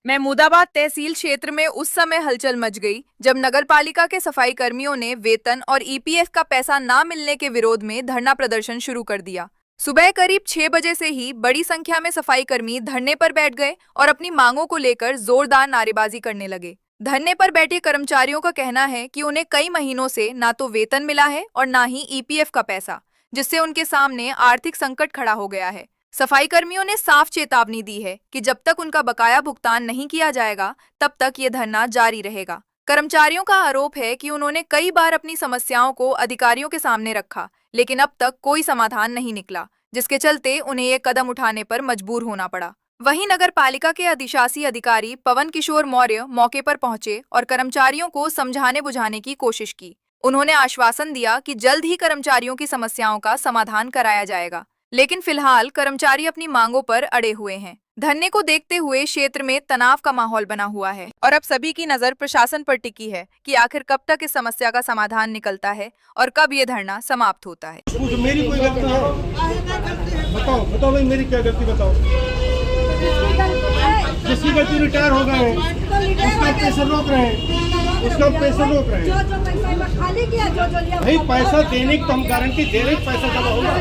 महमूदाबाद तहसील क्षेत्र में उस समय हलचल मच गई जब नगरपालिका के सफाई कर्मियों ने वेतन और ईपीएफ का पैसा ना मिलने के विरोध में धरना प्रदर्शन शुरू कर दिया। सुबह करीब 6 बजे से ही बड़ी संख्या में सफाई कर्मी धरने पर बैठ गए और अपनी मांगों को लेकर जोरदार नारेबाजी करने लगे। धरने पर बैठे कर्मचारियों का कहना है कि उन्हें कई महीनों से ना तो वेतन मिला है और ना ही ईपीएफ का पैसा, जिससे उनके सामने आर्थिक संकट खड़ा हो गया है। सफाई कर्मियों ने साफ चेतावनी दी है कि जब तक उनका बकाया भुगतान नहीं किया जाएगा तब तक ये धरना जारी रहेगा। कर्मचारियों का आरोप है कि उन्होंने कई बार अपनी समस्याओं को अधिकारियों के सामने रखा, लेकिन अब तक कोई समाधान नहीं निकला, जिसके चलते उन्हें ये कदम उठाने पर मजबूर होना पड़ा। वहीं नगर पालिका के अधिशासी अधिकारी पवन किशोर मौर्य मौके पर पहुंचे और कर्मचारियों को समझाने बुझाने की कोशिश की। उन्होंने आश्वासन दिया कि जल्द ही कर्मचारियों की समस्याओं का समाधान कराया जाएगा, लेकिन फिलहाल कर्मचारी अपनी मांगों पर अड़े हुए हैं। धरने को देखते हुए क्षेत्र में तनाव का माहौल बना हुआ है और अब सभी की नजर प्रशासन पर टिकी है कि आखिर कब तक इस समस्या का समाधान निकलता है और कब ये धरना समाप्त होता है। मेरी कोई गलती है? बताओ भाई, मेरी क्या गलती बताओ। जिसकी गलती रिटायर हो गए हैं उसका पैसा रोक रहे हैं, भाई पैसा देने की तो हम गारंटी दे रहे, पैसा जमा होगा,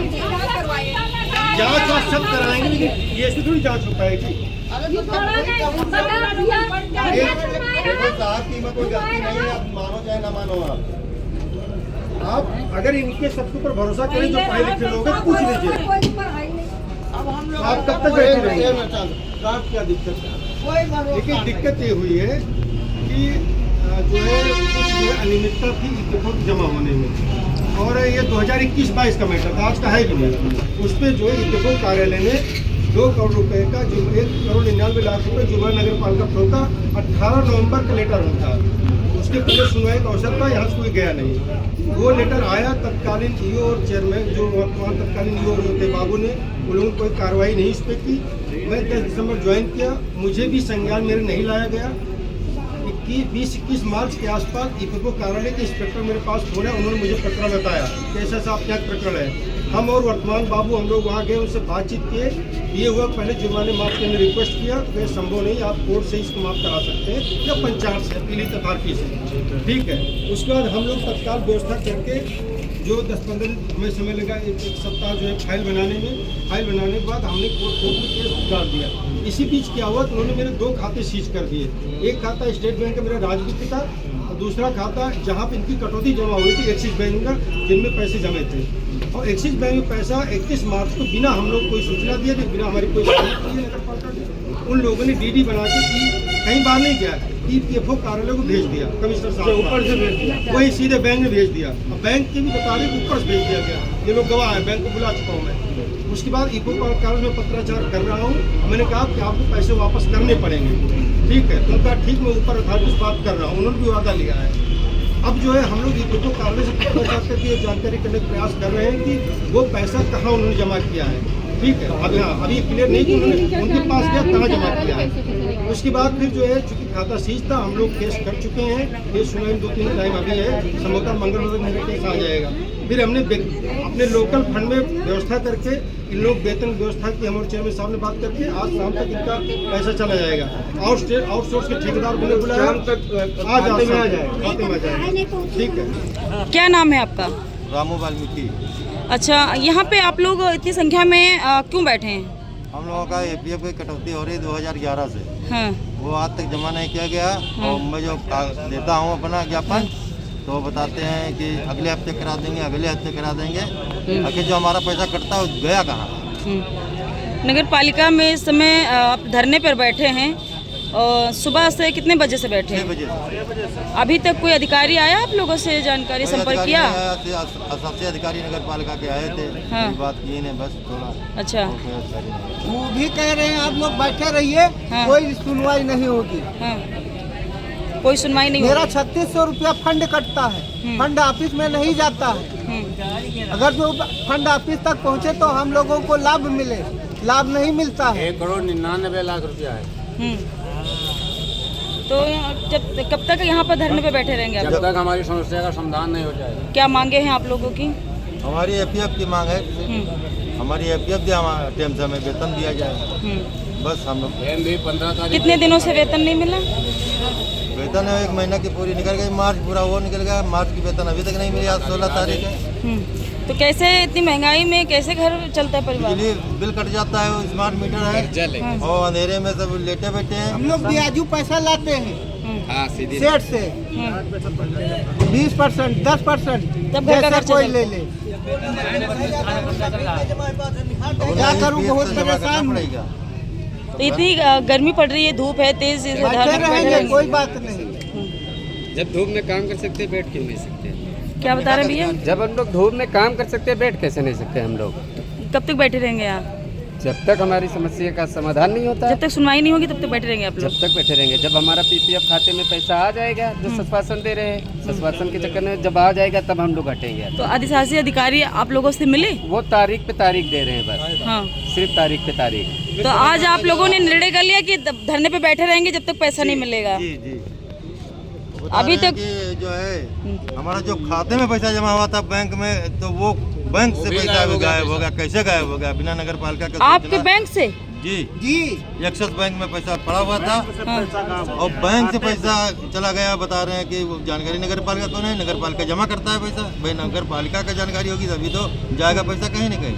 जांच वाच सब कराएंगे, लेकिन ये ऐसे थोड़ी जांच हो पाएगी। कोई गलती नहीं है, आप मानो चाहे ना मानो। आप अगर इनके सबके ऊपर भरोसा करें जो पढ़े लिखे लोग हैं, पूछ लीजिए आप कब तक बैठे रहेंगे। क्या दिक्कत है? लेकिन दिक्कत ये हुई है कि जो है कुछ जो है अनियमितता थी इत्तेफाक जमा होने में, और ये 2021-22 का मैटर था, आज का है भी नहीं। उस पर जो है इत्तेफाक कार्यालय ने 2 करोड़ रुपए का जो 1,99,00,000 रुपये जुर्माना नगर पालिका ठोका। 18 नवंबर का लेटर था, उसके पहले सुनवाई का अवसर था, यहाँ से कोई गया नहीं। वो लेटर आया तत्कालीन ईओ और चेयरमैन जो वर्तमान तत्कालीन ईओ थे बाबू ने, उन लोगों ने कोई कार्रवाई नहीं इस पर की। मैं 10 दिसंबर ज्वाइन किया, मुझे भी संज्ञान मेरे नहीं लाया गया। 20-21 मार्च के आसपास ईपीएफओ कार्यालय के इंस्पेक्टर मेरे पास फोन है, उन्होंने मुझे प्रकरण बताया कि ऐसा साहब क्या प्रकरण है। हम और वर्तमान बाबू हम लोग वहाँ गए, उनसे बातचीत किए। ये हुआ पहले जुर्माने माफ करने रिक्वेस्ट किया, वे संभव नहीं, आप कोर्ट से इसको माफ करा सकते हैं या पंचायत से अपीलित अथॉरिटी से, ठीक है। उसके बाद हम लोग तत्काल व्यवस्था करके जो 10-15 दिन हमें समय लगा, एक सप्ताह जो है फाइल बनाने के बाद हमने कोर्ट में केस डाल दिया। इसी बीच क्या हुआ, तो उन्होंने मेरे 2 खाते सीज कर दिए। एक खाता स्टेट बैंक का मेरा राजनीति था, और दूसरा खाता जहाँ पे इनकी कटौती जमा हुई थी एक्सिस बैंक का, जिनमें पैसे जमे थे। और एक्सिस बैंक में पैसा 31 मार्च को बिना हम लोग कोई सूचना दिए थे, बिना हमारी कोई उन लोगों ने डीडी बना के कहीं बार नहीं गया, ईपीएफओ कार्यालय को भेज दिया, कमिश्नर साहब ऊपर से भेज दिया, वही सीधे बैंक में भेज दिया। अब बैंक के भी बता रहे ऊपर से भेज दिया गया, ये लोग गवाह है, बैंक को बुला चुका हूँ मैं। उसके बाद ईपीएफओ कार्यालय में पत्राचार कर रहा हूँ, मैंने कहा कि आपको पैसे वापस करने पड़ेंगे, ठीक है। तो उनका ठीक, मैं ऊपर अथॉरिटी से बात कर रहा हूँ, उन्होंने भी वादा लिया है। अब जो है हम लोग ईपीएफओ कार्यालय से पत्राचार करके ये जानकारी करने का प्रयास कर रहे हैं कि वो पैसा कहाँ उन्होंने जमा किया है, ठीक है। अब हाँ, अभी क्लियर नहीं कि उन्होंने उनके पास गया कहाँ जमा किया है। उसके बाद फिर जो है चूंकि खाता सीज था, हम लोग केस कर चुके हैं, केस सुनवाई 2-3 टाइम अभी है, संभवतः मंगलवार मेरा केस आ जाएगा। फिर हमने अपने लोकल फंड में व्यवस्था करके इन लोग वेतन व्यवस्था की, हम और चेयरमैन साहब ने बात करके आज शाम तक इनका पैसा चला जाएगा। आउटसोर्स के ठेकेदार को बुलाया, आज खाते में आ जाएगा, ठीक है। क्या नाम है आपका? रामू वाल्मीकि। अच्छा, यहाँ पे आप लोग इतनी संख्या में क्यों बैठे हैं? हम लोगों का एपीएफ की कटौती हो रही है 2011 से, हाँ। वो आज तक जमा नहीं किया गया। और मैं जो देता हूँ अपना ज्ञापन, तो बताते हैं कि अगले हफ्ते करा देंगे, अगले हफ्ते करा देंगे। आखिर जो हमारा पैसा कटता है गया कहाँ? नगर पालिका में इस समय आप धरने पर बैठे हैं, और सुबह से कितने बजे से बैठे हैं? 6 बजे से। अभी तक कोई अधिकारी आया आप लोगों से जानकारी संपर्क किया? सबसे अधिकारी नगर पालिका के आए थे, हाँ। बात किए ने बस थोड़ा। अच्छा, वो भी कह रहे हैं आप लोग बैठे रहिए, हाँ। कोई सुनवाई नहीं होगी। हाँ, कोई सुनवाई नहीं मेरा होगी। 3600 रुपया फंड कटता है, फंड ऑफिस में नहीं जाता है। अगर जो फंड ऑफिस तक पहुँचे तो हम लोगों को लाभ मिले, लाभ नहीं मिलता है। 1,99,00,000 रुपया है। तो कब तक यहाँ पर धरने पे बैठे रहेंगे आप? जब तक हमारी समस्या का समाधान नहीं हो जाएगा। क्या मांगे हैं आप लोगों की? हमारी एपीएफ की मांग है, हमारी एपीएफ टाइम से हमें वेतन दिया जाए। बस हम लोग भी 15 तारीख कितने दिनों से वेतन नहीं मिला? वेतन 1 महीना की पूरी निकल गई, मार्च पूरा वो निकल गया, मार्च की वेतन अभी तक नहीं मिली, आज 16 तारीख है। तो कैसे इतनी महंगाई में कैसे घर चलता है परिवार? बिजली बिल कट जाता है, स्मार्ट मीटर है और अंधेरे में सब लेटे बैठे हैं। हम लोग ब्याजू पैसा लाते हैं हाँ सीधी सेठ से 20%, 10%, तब घर का जैसे खर्चा कोई चलता ले ले। क्या करूँ, बहुत परेशान हूँ। पड़ेगा। तो इतनी गर्मी पड़ रही है, धूप है तेज, इस बैठे धरने पे बैठे रहेंगे, रहेंगे। कोई बात नहीं। जब धूप में काम कर सकते बैठ क्यों नहीं सकते? क्या बता रहे हैं भैया? जब हम लोग धूप में काम कर सकते बैठ कैसे नहीं सकते हम लोग? कब तक बैठे रहेंगे आप? जब तक हमारी समस्या का समाधान नहीं होता जब तक सुनवाई नहीं होगी तब तक बैठे रहेंगे आप जब लोग? तक बैठे रहेंगे। जब हमारा पीपीएफ खाते में पैसा आ जाएगा, जो सश्वासन दे रहे हैं, सश्वासन के चक्कर में जब आ जाएगा तब हम लोग हटेंगे। तो अधिशासी अधिकारी आप लोगों से मिले? वो तारीख पे तारीख दे रहे हैं बस, हाँ। सिर्फ तारीख पे तारीख। तो आज आप लोगों ने निर्णय कर लिया कि धरने पे बैठे रहेंगे जब तक पैसा नहीं मिलेगा? जी जी। अभी तक कि जो है हमारा जो खाते में पैसा जमा हुआ था बैंक में, तो वो बैंक से पैसा भी गायब हो गया। कैसे गायब हो गया? बिना नगर पालिका के आपके सूचना- बैंक से? जी जी एक्सिस बैंक में पैसा पड़ा हुआ था हाँ। और बैंक से पैसा चला गया। बता रहे हैं कि वो जानकारी नगर पालिका को नहीं, नगर पालिका जमा करता है पैसा। भाई नगर पालिका का जानकारी होगी तभी तो जाएगा पैसा, कहीं न कहीं।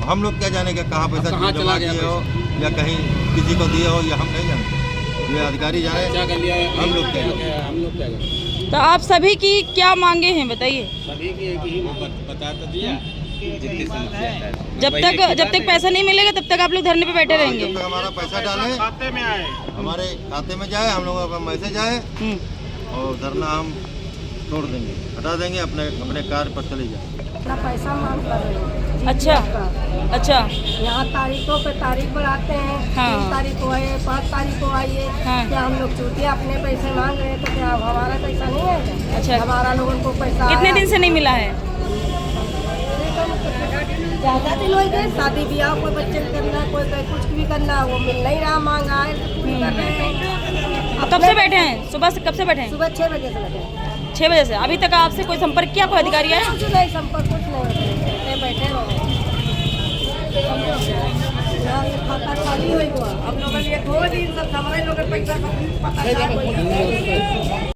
हम लोग क्या जाने कहाँ पैसा जमा किए हो या कहीं किसी को दिए हो, या हम नहीं जानते। ये अधिकारी जाने, हम लोग क्या जाने। तो आप सभी की क्या मांगे हैं बताइए? सभी की एक ही बता तो दिया, जितनी समस्या है। जब तक पैसा नहीं मिलेगा तब तक आप लोग धरने पे बैठे रहेंगे? जब तक हमारा पैसा डाले खाते में आए, हमारे खाते में जाए, हम लोगों का मैसेज आए और धरना हम तोड़ देंगे, हटा देंगे, अपने कार्य पर चले जाए। अपना पैसा मांग कर रहे हैं। अच्छा अच्छा। यहाँ तारीखों पे तारीख बढ़ाते हैं, हाँ। 3 तारीख को आइए, 5 तारीख को आइए। हाँ। क्या हम लोग चूतिया अपने पैसे मांग रहे हैं तो क्या हमारा पैसा नहीं आएगा? अच्छा। हमारा लोगों को पैसा कितने दिन से नहीं मिला है? ज़्यादा दिन हो गए। शादी ब्याह कोई बच्चे को करना, कोई कुछ भी करना, वो मिल नहीं रहा, मांगा है तो पूरी कर रहे हैं। कब से बैठे हैं? सुबह से कब से बैठे हैं? सुबह 6 बजे से लगे। 6 बजे से अभी तक आपसे कोई संपर्क किया? कोई अधिकारी आया? कुछ नहीं, संपर्क कुछ नहीं होते, बैठे रहो। यहाँ ये खाता खाली हो गया। हम लोग 2 दिन से हमारे लोग पैसा पता नहीं।